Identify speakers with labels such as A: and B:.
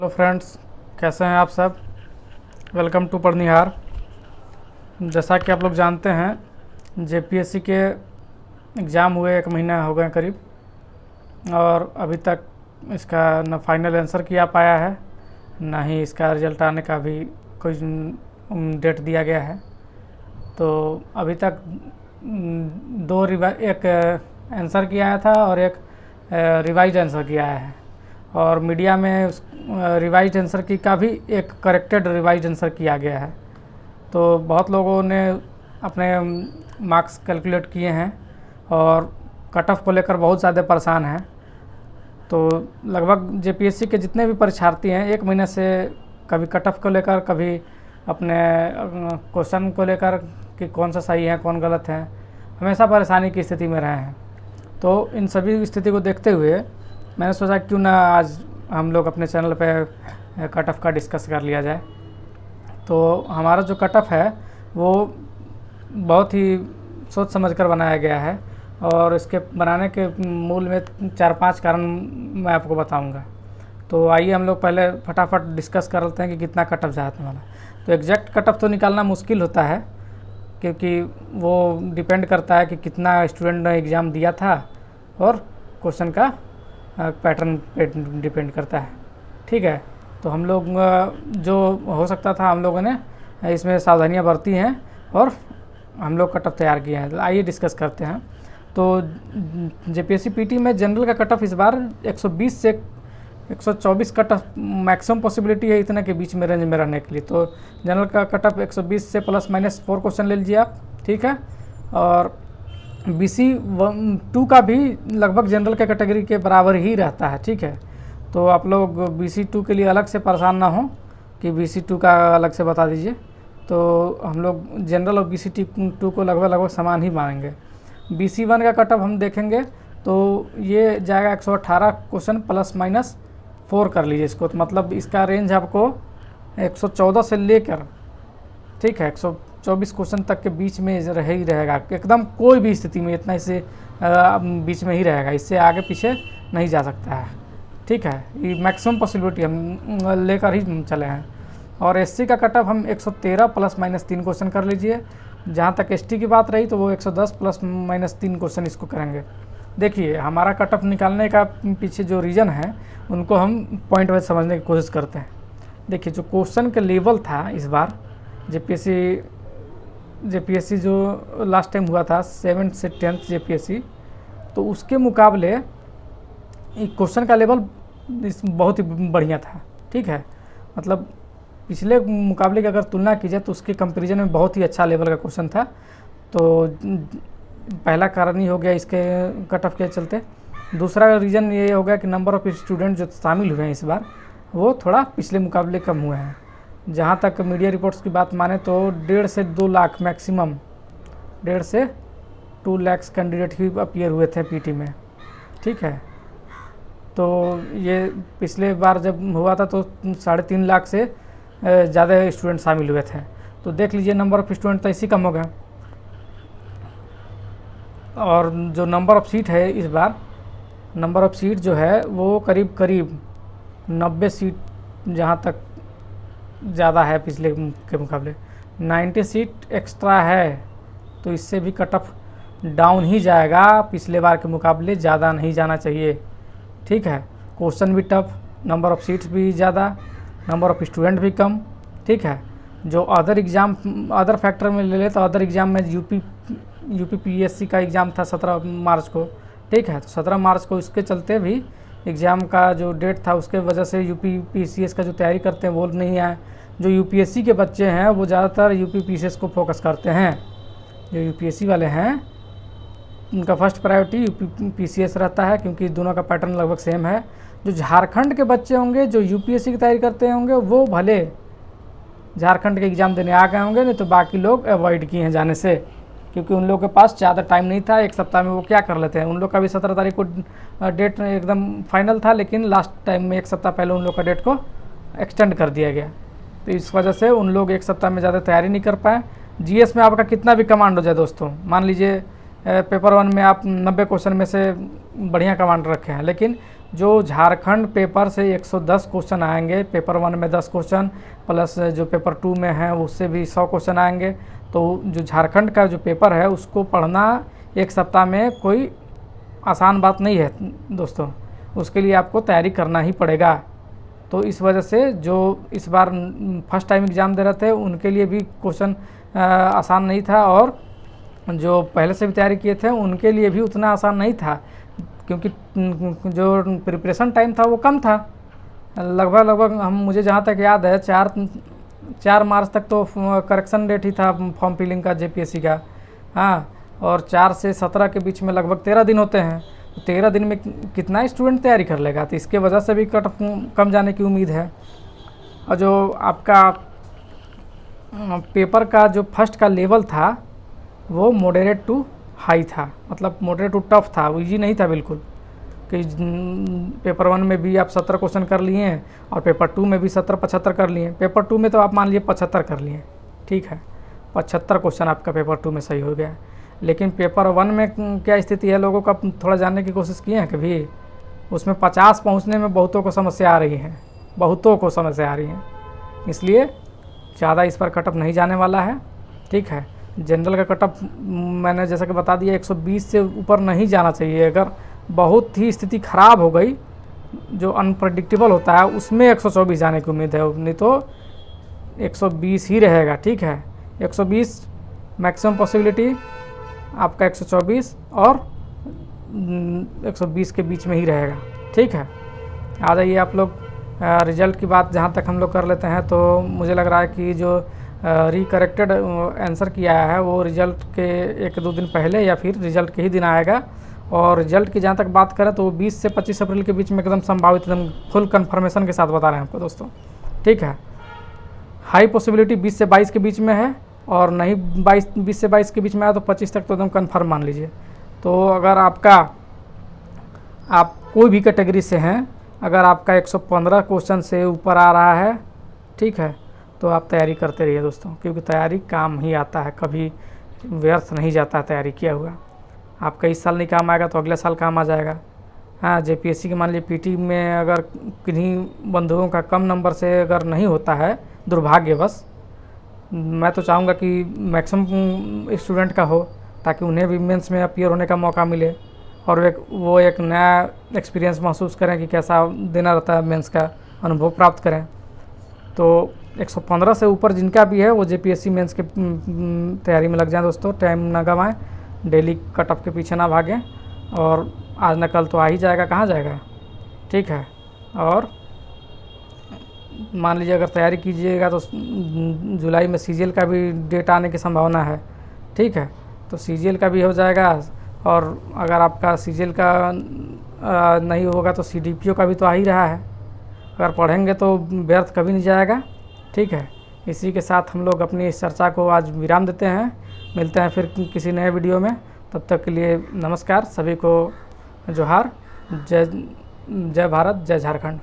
A: Hello friends, कैसे हैं आप सब। Welcome to Padhnihar. जैसा कि आप लोग जानते हैं, जेपीएससी के एग्ज़ाम हुए 1 महीना हो गए करीब, और अभी तक इसका न फाइनल आंसर किया पाया है, ना ही इसका रिज़ल्ट आने का भी कोई डेट दिया गया है। तो अभी तक एक आंसर किया आया था और एक रिवाइज आंसर किया आया है, और मीडिया में उस रिवाइज आंसर की का भी एक करेक्टेड रिवाइज आंसर किया गया है। तो बहुत लोगों ने अपने मार्क्स कैलकुलेट किए हैं और कट ऑफ को लेकर बहुत ज़्यादा परेशान हैं। तो लगभग जेपीएससी के जितने भी परीक्षार्थी हैं 1 महीने से कभी कट ऑफ को लेकर, कभी अपने क्वेश्चन को लेकर कि कौन सा सही है कौन गलत है, हमेशा परेशानी की स्थिति में रहे हैं। तो इन सभी स्थिति को देखते हुए मैंने सोचा क्यों ना आज हम लोग अपने चैनल पे कट ऑफ का डिस्कस कर लिया जाए। तो हमारा जो कट ऑफ है वो बहुत ही सोच समझ कर बनाया गया है, और इसके बनाने के मूल में 4-5 कारण मैं आपको बताऊंगा। तो आइए हम लोग पहले फटाफट डिस्कस कर लेते हैं कि कितना कट ऑफ जाने वाला। तो एग्जैक्ट कट ऑफ तो निकालना मुश्किल होता है, क्योंकि वो डिपेंड करता है कि कितना स्टूडेंट ने एग्ज़ाम दिया था और क्वेश्चन का पैटर्न पे डिपेंड करता है। ठीक है, तो हम लोग जो हो सकता था हम लोगों ने इसमें सावधानियां बरती हैं और हम लोग कट ऑफ तैयार किए हैं। आइए डिस्कस करते हैं। तो जेपीएससी पीटी में जनरल का कट ऑफ इस बार 120 से 124 कट ऑफ मैक्सिमम पॉसिबिलिटी है, इतने के बीच में रेंज में रहने के लिए। तो जनरल का कट ऑफ 120 से ±4 क्वेश्चन ले लीजिए आप। ठीक है, और BC2 का भी लगभग जनरल के कैटेगरी के बराबर ही रहता है। ठीक है, तो आप लोग BC2 के लिए अलग से परेशान ना हो कि BC2 का अलग से बता दीजिए। तो हम लोग जनरल और BC2 को लगभग समान ही मानेंगे। BC1 का कट ऑफ हम देखेंगे तो ये जाएगा 118 क्वेश्चन ±4 कर लीजिए इसको। तो मतलब इसका रेंज आपको 114 से लेकर, ठीक है, 124 क्वेश्चन तक के बीच में रह ही रहेगा। एकदम कोई भी स्थिति में इतना इसे बीच में ही रहेगा, इससे आगे पीछे नहीं जा सकता है। ठीक है, ये मैक्सिमम पॉसिबिलिटी हम लेकर ही चले हैं। और एससी का कट ऑफ हम 113 ±3 क्वेश्चन कर लीजिए। जहाँ तक एसटी की बात रही तो वो 110 ±3 क्वेश्चन इसको करेंगे। देखिए, हमारा कट ऑफ निकालने का पीछे जो रीज़न है उनको हम पॉइंट वाइज समझने की कोशिश करते हैं। देखिए, जो क्वेश्चन का लेवल था इस बार जेपीएससी जो लास्ट टाइम हुआ था 7th से 10th जेपीएससी, तो उसके मुकाबले क्वेश्चन का लेवल बहुत ही बढ़िया था। ठीक है, मतलब पिछले मुकाबले की अगर तुलना की जाए तो उसके कंपैरिजन में बहुत ही अच्छा लेवल का क्वेश्चन था। तो पहला कारण ही हो गया इसके कट ऑफ के चलते। दूसरा रीज़न ये हो गया कि नंबर ऑफ़ स्टूडेंट जो शामिल हुए हैं इस बार वो थोड़ा पिछले मुकाबले कम हुए हैं। जहाँ तक मीडिया रिपोर्ट्स की बात माने तो 1.5 से 2 लाख मैक्सिमम, 1.5 से 2 लाख कैंडिडेट ही अपीयर हुए थे पीटी में। ठीक है, तो ये पिछले बार जब हुआ था तो 3.5 लाख से ज़्यादा स्टूडेंट शामिल हुए थे। तो देख लीजिए, नंबर ऑफ़ स्टूडेंट तो इसी कम हो गया। और जो नंबर ऑफ़ सीट है इस बार, नंबर ऑफ़ सीट जो है वो करीब 90 सीट जहाँ तक ज़्यादा है पिछले के मुकाबले। 90 सीट एक्स्ट्रा है, तो इससे भी कट ऑफ डाउन ही जाएगा, पिछले बार के मुकाबले ज़्यादा नहीं जाना चाहिए। ठीक है, क्वेश्चन भी टफ, नंबर ऑफ़ सीट्स भी ज़्यादा, नंबर ऑफ़ स्टूडेंट भी कम। ठीक है, जो अदर फैक्टर में ले ले तो अदर एग्ज़ाम में यूपी पीएससी का एग्ज़ाम था 17 मार्च को। ठीक है, तो 17 मार्च को इसके चलते भी एग्ज़ाम का जो डेट था उसके वजह से यूपी पीसीएस का जो तैयारी करते हैं वो नहीं आए। जो यूपीएससी के बच्चे हैं वो ज़्यादातर यूपी पीसीएस को फोकस करते हैं। जो यूपीएससी वाले हैं उनका फर्स्ट प्रायोरिटी यूपी पीसीएस रहता है, क्योंकि दोनों का पैटर्न लगभग सेम है। जो झारखंड के बच्चे होंगे जो यूपीएससी की तैयारी करते होंगे वो भले झारखंड के एग्ज़ाम देने आ गए होंगे, नहीं तो बाकी लोग अवॉइड किए हैं जाने से, क्योंकि उन लोगों के पास ज़्यादा टाइम नहीं था। 1 सप्ताह में वो क्या कर लेते हैं। उन लोग का भी 17 तारीख को डेट एकदम फाइनल था, लेकिन लास्ट टाइम में 1 सप्ताह पहले उन लोग का डेट को एक्सटेंड कर दिया गया। तो इस वजह से उन लोग 1 सप्ताह में ज़्यादा तैयारी नहीं कर पाए। जीएस में आपका कितना भी कमांड हो जाए दोस्तों, मान लीजिए पेपर 1 में आप 90 क्वेश्चन में से बढ़िया कमांड रखे हैं, लेकिन जो झारखंड पेपर से 110 क्वेश्चन आएंगे, पेपर 1 में 10 क्वेश्चन प्लस जो पेपर 2 में है उससे भी 100 क्वेश्चन आएंगे। तो जो झारखंड का जो पेपर है उसको पढ़ना एक सप्ताह में कोई आसान बात नहीं है दोस्तों, उसके लिए आपको तैयारी करना ही पड़ेगा। तो इस वजह से जो इस बार फर्स्ट टाइम एग्ज़ाम दे रहे थे उनके लिए भी क्वेश्चन आसान नहीं था, और जो पहले से भी तैयारी किए थे उनके लिए भी उतना आसान नहीं था, क्योंकि जो प्रिपरेशन टाइम था वो कम था। लगभग हम मुझे जहाँ तक याद है 4 मार्च तक तो करेक्शन डेट ही था फॉर्म फिलिंग का जेपीएससी का। हाँ, और 4 से 17 के बीच में लगभग 13 दिन होते हैं। तो 13 दिन में कितना स्टूडेंट तैयारी कर लेगा, तो इसके वजह से भी कट ऑफ कम जाने की उम्मीद है। और जो आपका पेपर का जो फर्स्ट का लेवल था वो मॉडरेट टू हाई था, मतलब मॉडरेट टू टफ था, वो ईजी नहीं था बिल्कुल। कि पेपर 1 में भी आप 17 क्वेश्चन कर लिए हैं और पेपर 2 में भी 17-75 कर लिए। पेपर 2 में तो आप मान लीजिए 75 कर लिए, ठीक है, 75 क्वेश्चन आपका पेपर 2 में सही हो गया। लेकिन पेपर 1 में क्या स्थिति है, लोगों का थोड़ा जानने की कोशिश किए हैं कभी? उसमें 50 पहुंचने में बहुतों को समस्या आ रही है, बहुतों को समस्या आ रही है। इसलिए ज़्यादा इस पर कटअप नहीं जाने वाला है, ठीक है। जनरल का कटअप मैंने जैसा कि बता दिया 120 से ऊपर नहीं जाना चाहिए। अगर बहुत ही स्थिति ख़राब हो गई, जो अनप्रडिक्टेबल होता है, उसमें 124 जाने की उम्मीद है, नहीं तो 120 ही रहेगा, ठीक है। 120 मैक्सिमम पॉसिबिलिटी, आपका 124 और 120 के बीच में ही रहेगा, ठीक है। आ जाइए आप लोग रिजल्ट की बात जहाँ तक हम लोग कर लेते हैं। तो मुझे लग रहा है कि जो रिकरेक्टेड आंसर किया है वो रिज़ल्ट के 1-2 दिन पहले या फिर रिज़ल्ट के ही दिन आएगा। और रिज़ल्ट की जहाँ तक बात करें तो 20 से 25 अप्रैल के बीच में एकदम संभावित, एकदम फुल कंफर्मेशन के साथ बता रहे हैं आपको दोस्तों, ठीक है। हाई पॉसिबिलिटी 20 से 22 के बीच में है, और नहीं 20 से 22 के बीच में आया तो 25 तक तो एकदम कन्फर्म मान लीजिए। तो अगर आप कोई भी कैटेगरी से हैं, अगर आपका 115 क्वेश्चन से ऊपर आ रहा है, ठीक है, तो आप तैयारी करते रहिए दोस्तों, क्योंकि तैयारी काम ही आता है, कभी व्यर्थ नहीं जाता तैयारी किया हुआ। आपका इस साल नहीं काम आएगा तो अगले साल काम आ जाएगा। हाँ, जेपीएससी के मान लीजिए पीटी में अगर किन्हीं बंधुओं का कम नंबर से अगर नहीं होता है, दुर्भाग्यवश, मैं तो चाहूँगा कि मैक्सिमम स्टूडेंट का हो, ताकि उन्हें भी मेंस में अपीयर होने का मौका मिले और वो एक नया एक्सपीरियंस महसूस करें कि कैसा देना रहता है, मेंस का अनुभव प्राप्त करें। तो 115 से ऊपर जिनका भी है वो जेपीएससी मेंस के तैयारी में लग जाएं दोस्तों। टाइम ना गंवाएं, डेली कट ऑफ के पीछे ना भागें, और आज न कल तो आ ही जाएगा, कहाँ जाएगा, ठीक है। और मान लीजिए अगर तैयारी कीजिएगा तो जुलाई में सीजीएल का भी डेट आने की संभावना है, ठीक है, तो सीजीएल का भी हो जाएगा। और अगर आपका सीजीएल का नहीं होगा तो सीडीपीओ का भी तो आ ही रहा है। अगर पढ़ेंगे तो व्यर्थ कभी नहीं जाएगा, ठीक है। इसी के साथ हम लोग अपनी इस चर्चा को आज विराम देते हैं। मिलते हैं फिर किसी नए वीडियो में, तब तक के लिए नमस्कार। सभी को जोहार। जय भारत, जय झारखंड।